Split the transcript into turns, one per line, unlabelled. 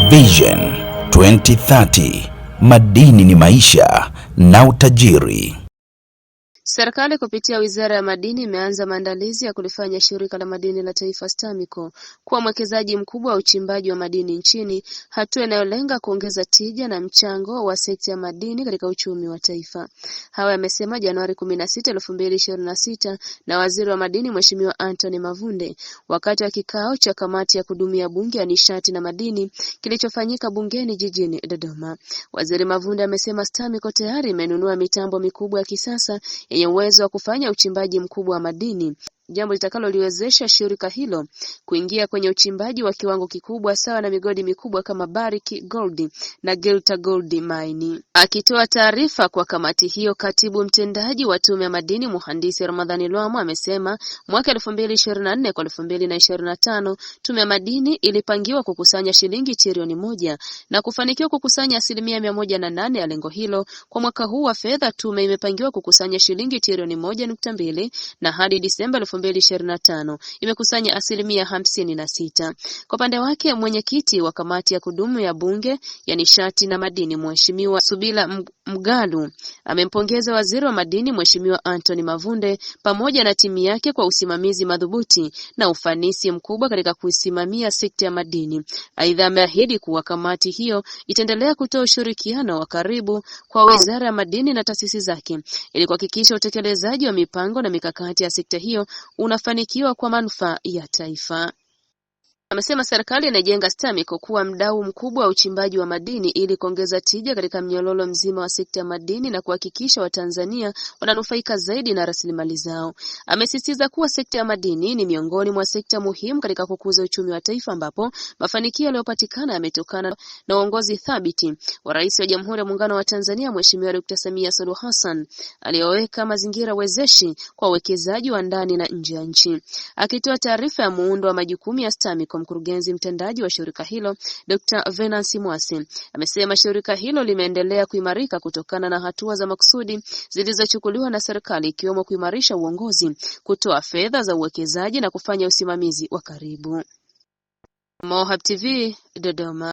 Vision 2030, madini ni maisha na utajiri.
Serikali kupitia Wizara ya Madini imeanza maandalizi ya kulifanya Shirika la Madini la Taifa STAMICO kuwa mwekezaji mkubwa wa uchimbaji wa madini nchini, hatua inayolenga kuongeza tija na mchango wa sekta ya madini katika uchumi wa taifa. Hayo yamesema Januari 16, 2026 na Waziri wa Madini Mheshimiwa Anthony Mavunde wakati wa kikao cha Kamati ya Kudumu ya Bunge ya Nishati na Madini kilichofanyika bungeni jijini Dodoma. Waziri Mavunde amesema STAMICO tayari imenunua mitambo mikubwa ya kisasa yenye uwezo wa kufanya uchimbaji mkubwa wa madini, jambo litakaloliwezesha shirika hilo kuingia kwenye uchimbaji wa kiwango kikubwa sawa na migodi mikubwa kama Barrick Gold na Geita Gold Mine. Akitoa taarifa kwa kamati hiyo, katibu mtendaji wa Tume ya Madini Mhandisi Ramadhani Lwamo amesema mwaka 2024 kwa 2025 Tume ya Madini ilipangiwa kukusanya shilingi trilioni 1 na kufanikiwa kukusanya 108% ya lengo hilo. Kwa mwaka huu wa fedha, tume imepangiwa kukusanya shilingi trilioni 1.2 na hadi Disemba 2025 imekusanya 56%. Kwa upande wake, mwenyekiti wa Kamati ya Kudumu ya Bunge ya Nishati na Madini Mheshimiwa Subila Mgalu amempongeza Waziri wa Madini Mheshimiwa Anthony Mavunde pamoja na timu yake kwa usimamizi madhubuti na ufanisi mkubwa katika kuisimamia sekta ya madini. Aidha, ameahidi kuwa kamati hiyo itaendelea kutoa ushirikiano wa karibu kwa Wizara ya Madini na taasisi zake ili kuhakikisha utekelezaji wa mipango na mikakati ya sekta hiyo unafanikiwa kwa manufaa ya taifa. Amesema serikali inajenga STAMICO kuwa mdau mkubwa wa uchimbaji wa madini ili kuongeza tija katika mnyororo mzima wa sekta ya madini na kuhakikisha Watanzania wananufaika zaidi na rasilimali zao. Amesisitiza kuwa sekta ya madini ni miongoni mwa sekta muhimu katika kukuza uchumi wa taifa, ambapo mafanikio yaliyopatikana yametokana na uongozi thabiti wa Rais wa Jamhuri ya Muungano wa Tanzania Mheshimiwa Dr. Samia Suluhu Hassan aliyoweka mazingira wezeshi kwa uwekezaji wa ndani na nje ya nchi. Akitoa taarifa ya muundo wa majukumu ya STAMICO, mkurugenzi mtendaji wa shirika hilo Dr. Venance Mwasi amesema shirika hilo limeendelea kuimarika kutokana na hatua za makusudi zilizochukuliwa na serikali, ikiwemo kuimarisha uongozi, kutoa fedha za uwekezaji na kufanya usimamizi wa karibu. Mohab TV, Dodoma.